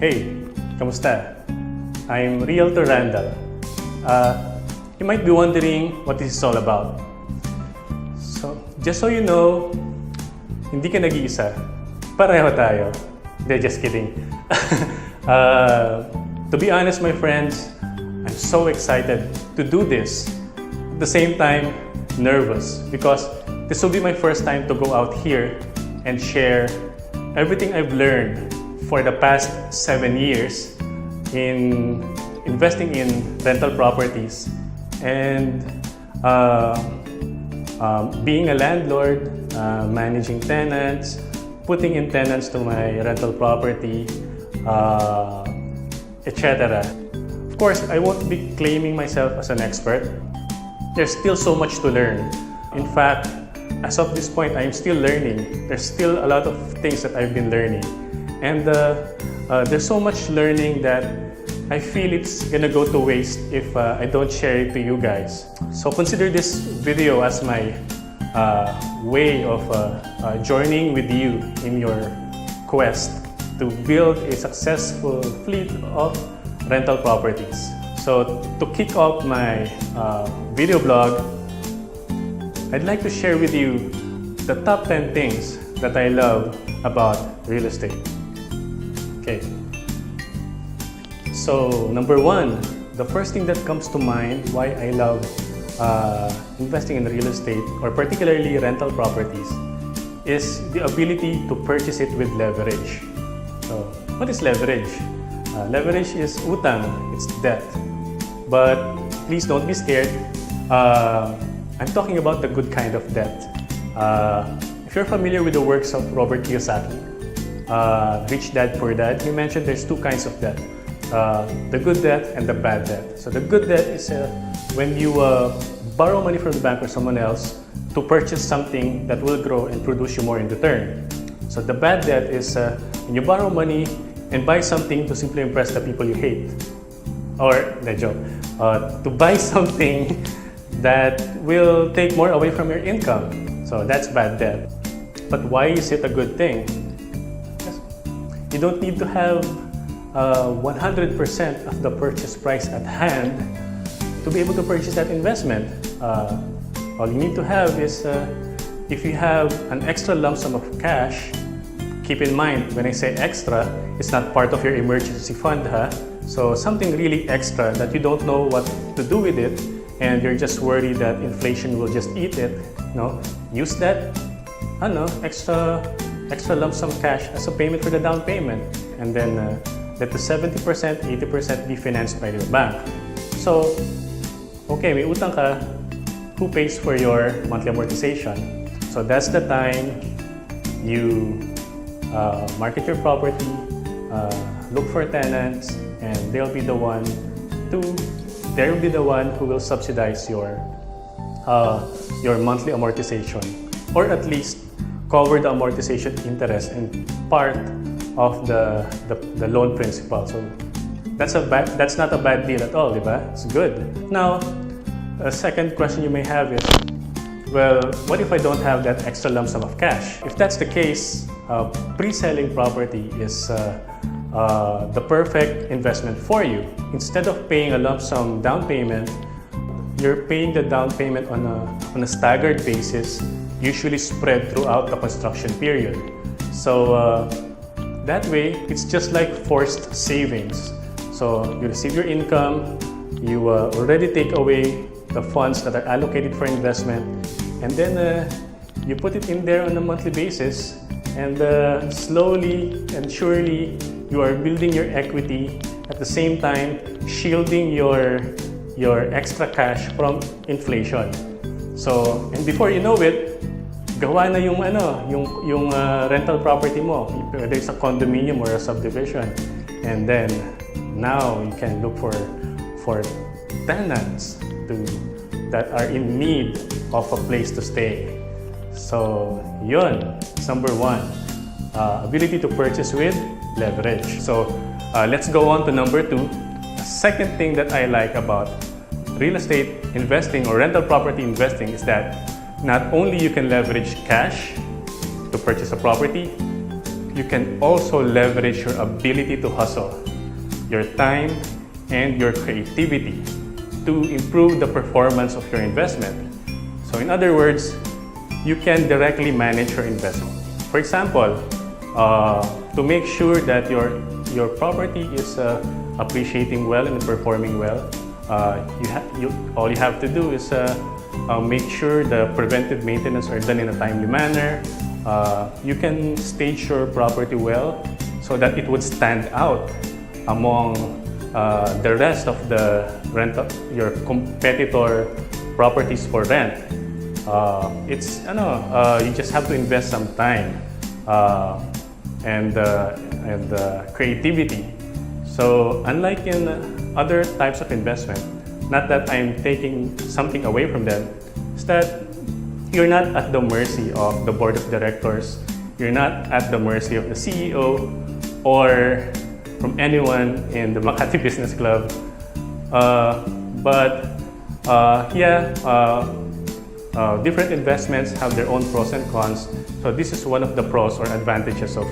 Hey, kamusta? I'm Realtor Randall. You might be wondering what this is all about. So, just so you know, hindi ka nag-iisa. Pareho tayo. Hindi, just kidding. To be honest, my friends, I'm so excited to do this. At the same time, nervous because this will be my first time to go out here and share everything I've learned for the past 7 years in investing in rental properties and being a landlord, managing tenants, putting in tenants to my rental property, etc. Of course, I won't be claiming myself as an expert. There's still so much to learn. In fact, as of this point, I'm still learning. There's still a lot of things that I've been learning. And there's so much learning that I feel it's gonna go to waste if I don't share it to you guys. So consider this video as my way of joining with you in your quest to build a successful fleet of rental properties. So to kick off my video blog, I'd like to share with you the top 10 things that I love about real estate. Okay. So, number 1, the first thing that comes to mind why I love investing in real estate or particularly rental properties is the ability to purchase it with leverage. So, what is leverage? Leverage is utang, it's debt. But please don't be scared. I'm talking about the good kind of debt. If you're familiar with the works of Robert Kiyosaki, Rich Dad, Poor Dad, he mentioned there's 2 kinds of debt. The good debt and the bad debt. So the good debt is when you borrow money from the bank or someone else to purchase something that will grow and produce you more in return. So the bad debt is when you borrow money and buy something to simply impress the people you hate. Or, to buy something that will take more away from your income. So that's bad debt. But why is it a good thing? You don't need to have 100% of the purchase price at hand to be able to purchase that investment. All you need to have is, if you have an extra lump sum of cash, keep in mind, when I say extra, it's not part of your emergency fund, So something really extra that you don't know what to do with it and you're just worried that inflation will just eat it. Use that, extra lump sum cash as a payment for the down payment, and then let the 70%, 80% be financed by your bank. So, okay, may utang ka, who pays for your monthly amortization? So that's the time you market your property, look for tenants, and they'll be the one who will subsidize your monthly amortization, or at least cover the amortization interest and part of the loan principal. So that's not a bad deal at all, diba? It's good. Now, a second question you may have is, well, what if I don't have that extra lump sum of cash? If that's the case, pre-selling property is the perfect investment for you. Instead of paying a lump sum down payment, you're paying the down payment on a staggered basis, usually spread throughout the construction period. So that way, it's just like forced savings. So you receive your income, you already take away the funds that are allocated for investment, and then you put it in there on a monthly basis, and slowly and surely you are building your equity, at the same time shielding your extra cash from inflation. So, and before you know it, gawa na yung rental property mo, whether it's a condominium or a subdivision. And then now you can look for tenants that are in need of a place to stay. So yun, number 1, ability to purchase with leverage. So let's go on to number 2. The second thing that I like about real estate investing or rental property investing is that not only you can leverage cash to purchase a property, you can also leverage your ability to hustle, your time, and your creativity to improve the performance of your investment. So in other words, you can directly manage your investment. For example, to make sure that your property is appreciating well and performing well, all you have to do is make sure the preventive maintenance are done in a timely manner. You can stage your property well so that it would stand out among the rest of the your competitor properties for rent. You just have to invest some time and creativity. So unlike in other types of investment, not that I'm taking something away from them, it's that you're not at the mercy of the board of directors, you're not at the mercy of the CEO or from anyone in the Makati Business Club. Different investments have their own pros and cons. So this is one of the pros or advantages of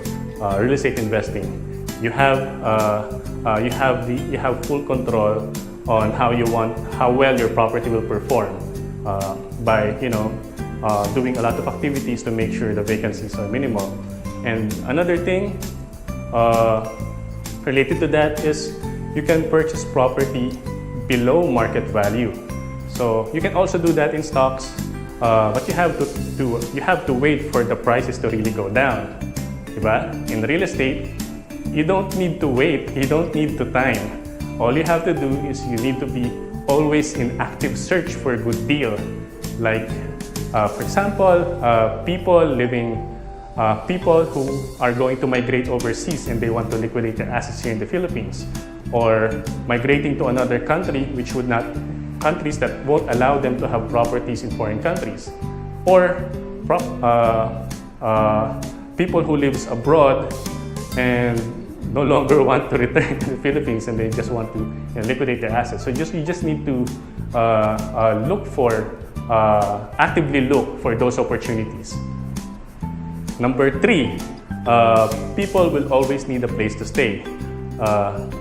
real estate investing. You have full control on how well your property will perform by doing a lot of activities to make sure the vacancies are minimal. And another thing related to that is you can purchase property below market value. So you can also do that in stocks, but you have to wait for the prices to really go down. Diba? In real estate, you don't need to wait, you don't need to time. All you have to do is you need to be always in active search for a good deal. Like, for example, people who are going to migrate overseas and they want to liquidate their assets here in the Philippines, or migrating to another country countries that won't allow them to have properties in foreign countries, or people who lives abroad and no longer want to return to the Philippines and they just want to liquidate their assets. So you just need to actively look for those opportunities. Number 3, people will always need a place to stay.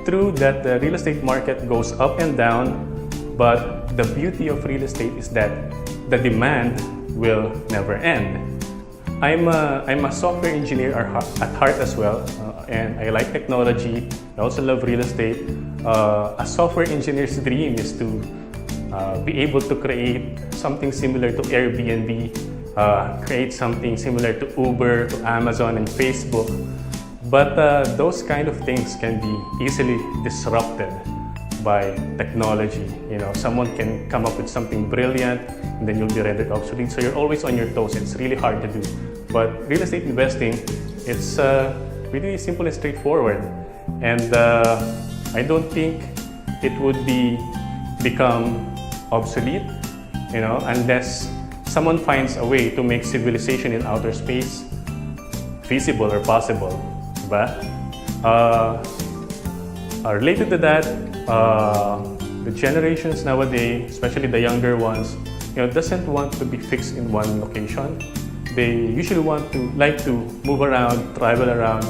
True that the real estate market goes up and down, but the beauty of real estate is that the demand will never end. I'm a software engineer at heart as well, and I like technology. I also love real estate. A software engineer's dream is to be able to create something similar to Airbnb, create something similar to Uber, to Amazon, and Facebook. But those kind of things can be easily disrupted by technology. Someone can come up with something brilliant and then you'll be rendered obsolete. So you're always on your toes. It's really hard to do. But real estate investing, it's really simple and straightforward. And I don't think it would become obsolete, unless someone finds a way to make civilization in outer space feasible or possible. Diba? Related to that, the generations nowadays, especially the younger ones, doesn't want to be fixed in one location. They usually like to move around, travel around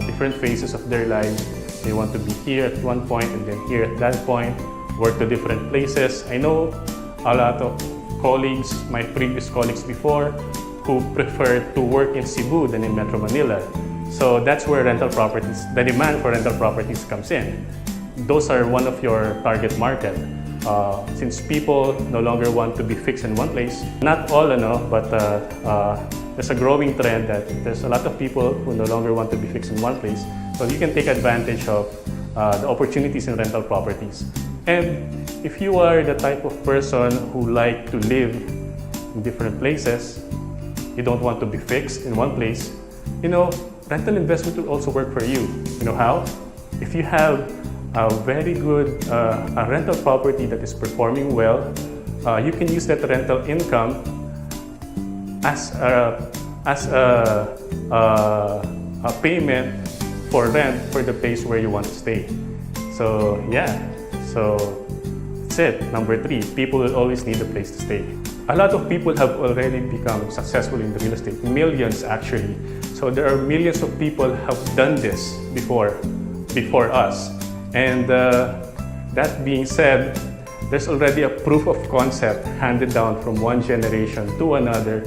different phases of their lives. They want to be here at one point and then here at that point, work to different places. I know a lot of colleagues, my previous colleagues before, who prefer to work in Cebu than in Metro Manila. So that's where the demand for rental properties comes in. Those are one of your target market. Since people no longer want to be fixed in one place, not all, but there's a growing trend that there's a lot of people who no longer want to be fixed in one place. So you can take advantage of the opportunities in rental properties. And if you are the type of person who like to live in different places, you don't want to be fixed in one place, rental investment will also work for you. You know how? If you have a very good a rental property that is performing well, you can use that rental income as a payment for rent for the place where you want to stay. So that's it. Number 3, people will always need a place to stay. A lot of people have already become successful in real estate, millions actually. So there are millions of people have done this before us. And that being said, there's already a proof of concept handed down from one generation to another,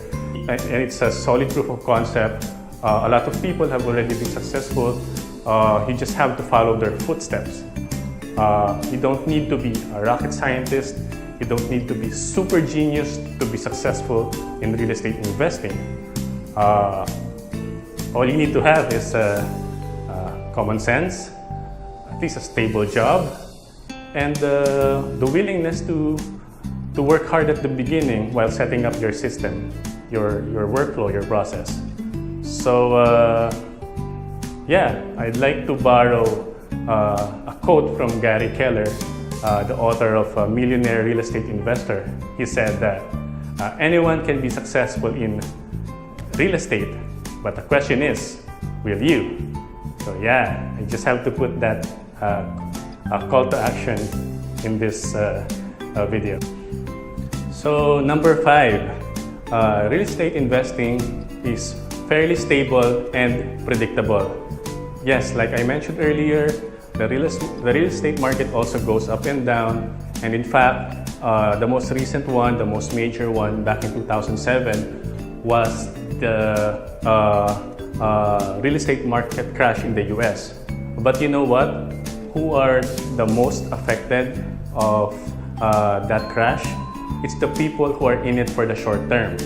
and it's a solid proof of concept. A lot of people have already been successful. You just have to follow their footsteps. You don't need to be a rocket scientist. You don't need to be super genius to be successful in real estate investing. All you need to have is common sense, at least a stable job, and the willingness to work hard at the beginning while setting up your system, your workflow, your process. So yeah, I'd like to borrow a quote from Gary Keller, the author of Millionaire Real Estate Investor. He said that anyone can be successful in real estate, but the question is, will you? So yeah, I just have to put that call to action in this video. So number 5, real estate investing is fairly stable and predictable. Yes, like I mentioned earlier, the real estate market also goes up and down, and in fact, the most recent one, the most major one back in 2007 was the real estate market crash in the US. But you know what? Who are the most affected of that crash? It's the people who are in it for the short term.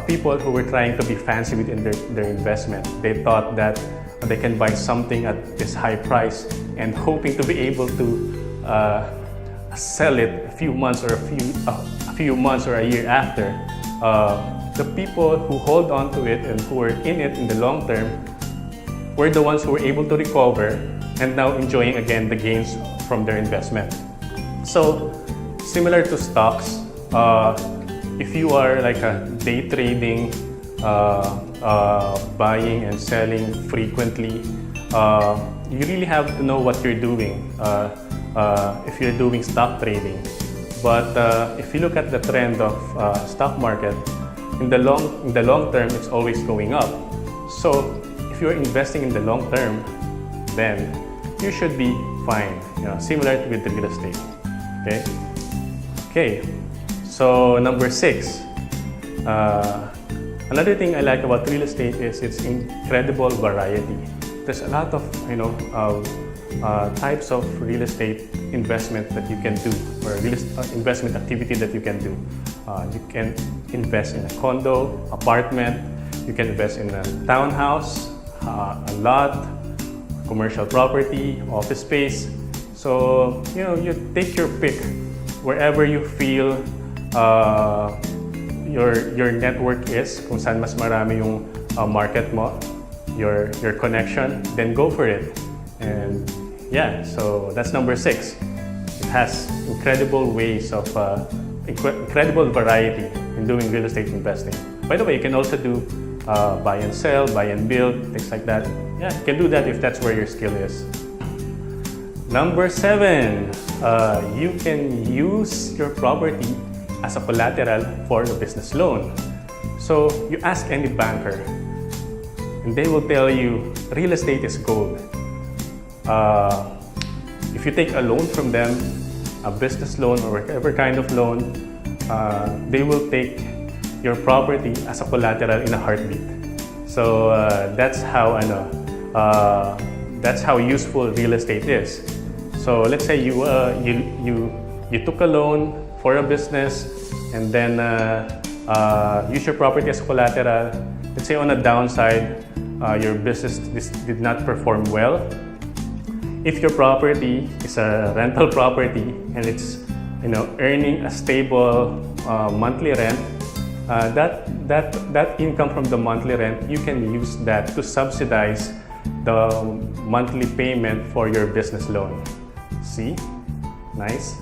People who were trying to be fancy within their investment. They thought that they can buy something at this high price and hoping to be able to sell it a few months or a few months or a year after. The people who hold on to it and who were in it in the long term were the ones who were able to recover and now enjoying again the gains from their investment. So similar to stocks, if you are like a day trading, buying and selling frequently, you really have to know what you're doing if you're doing stock trading. But if you look at the trend of stock market, in the long term, it's always going up. So if you're investing in the long term, then you should be fine. Similar with the real estate. Okay. So number 6. Another thing I like about real estate is its incredible variety. There's a lot of types of real estate investment that you can do, or investment activity that you can do. You can invest in a condo, apartment. You can invest in a townhouse, a lot, commercial property, office space. So you take your pick wherever you feel your network is, kung saan mas marami yung market mo, your connection, then go for it. And yeah, so that's number 6. It has incredible ways of incredible variety in doing real estate investing. By the way, you can also do buy and sell, buy and build, things like that. Yeah, you can do that if that's where your skill is. Number 7, you can use your property as a collateral for a business loan. So you ask any banker, and they will tell you real estate is gold. If you take a loan from them, a business loan or whatever kind of loan, they will take your property as a collateral in a heartbeat. So that's how useful real estate is. So let's say you took a loan for a business and then use your property as collateral. Let's say on a downside, your business did not perform well. If your property is a rental property and it's earning a stable monthly rent, that income from the monthly rent, you can use that to subsidize the monthly payment for your business loan. See? Nice.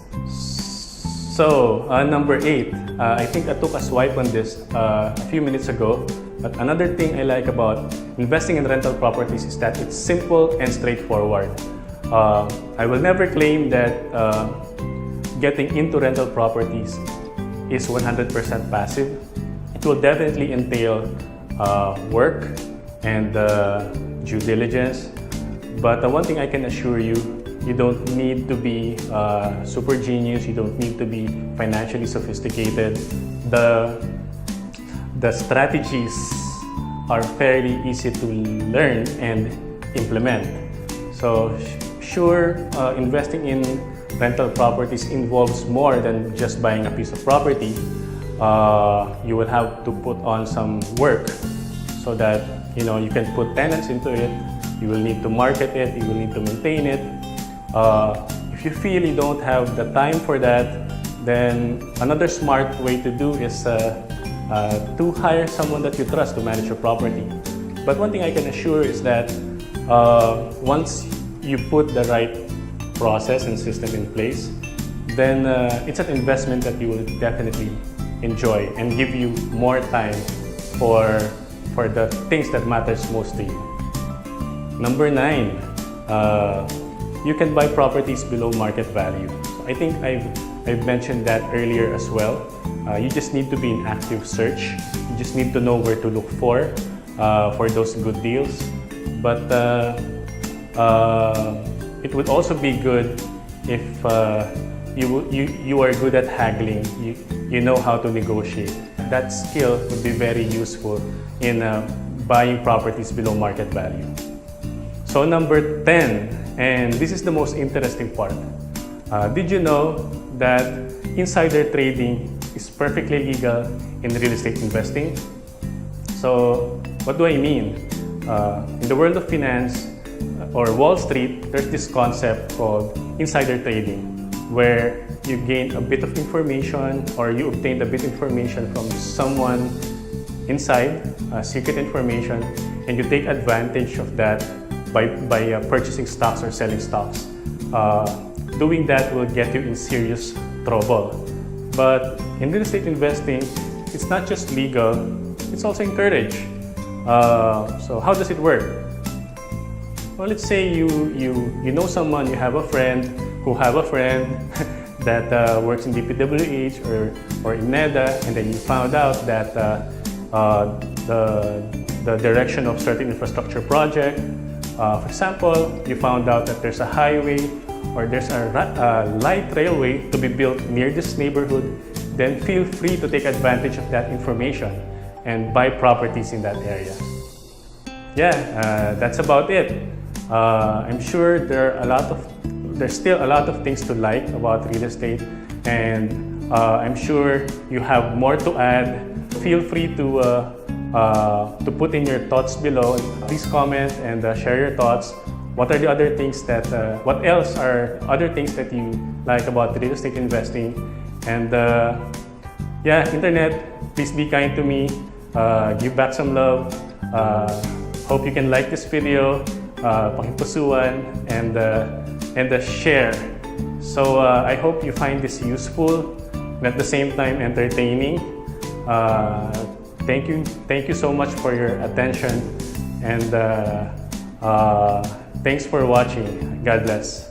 So, number 8, I think I took a swipe on this a few minutes ago, but another thing I like about investing in rental properties is that it's simple and straightforward. I will never claim that getting into rental properties is 100% passive. It will definitely entail work, and due diligence. But one thing I can assure you, you don't need to be super genius, you don't need to be financially sophisticated. The strategies are fairly easy to learn and implement. So sure, investing in rental properties involves more than just buying a piece of property. You will have to put on some work so that you can put tenants into it. You will need to market it, you will need to maintain it. If you feel you don't have the time for that, then another smart way to do is to hire someone that you trust to manage your property. But one thing I can assure is that once you put the right process and system in place, then it's an investment that you will definitely enjoy and give you more time for the things that matters most to you. Number 9, you can buy properties below market value. So I think I've mentioned that earlier as well. You just need to be in active search. You just need to know where to look for those good deals. But it would also be good if you are good at haggling. You know how to negotiate. That skill would be very useful in buying properties below market value. So number 10, and this is the most interesting part. Did you know that insider trading is perfectly legal in real estate investing? So what do I mean? In the world of finance or Wall Street, there's this concept called insider trading, where you gain a bit of information or you obtain a bit of information from someone inside, secret information, and you take advantage of that by purchasing stocks or selling stocks. Doing that will get you in serious trouble. But in real estate investing, it's not just legal, it's also encouraged. So how does it work? Well, let's say you know someone, you have a friend who have a friend that works in DPWH or in NEDA, and then you found out that the direction of certain infrastructure project, for example, you found out that there's a highway or there's a light railway to be built near this neighborhood, then feel free to take advantage of that information and buy properties in that area. Yeah, that's about it. I'm sure there's still a lot of things to like about real estate, and I'm sure you have more to add. Feel free to put in your thoughts below. Please comment and share your thoughts. What are the other things what else are other things that you like about real estate investing? And yeah, internet, please be kind to me. Give back some love. Hope you can like this video, pakipusuan, and share. So I hope you find this useful and at the same time entertaining. Thank you so much for your attention, and thanks for watching. God bless.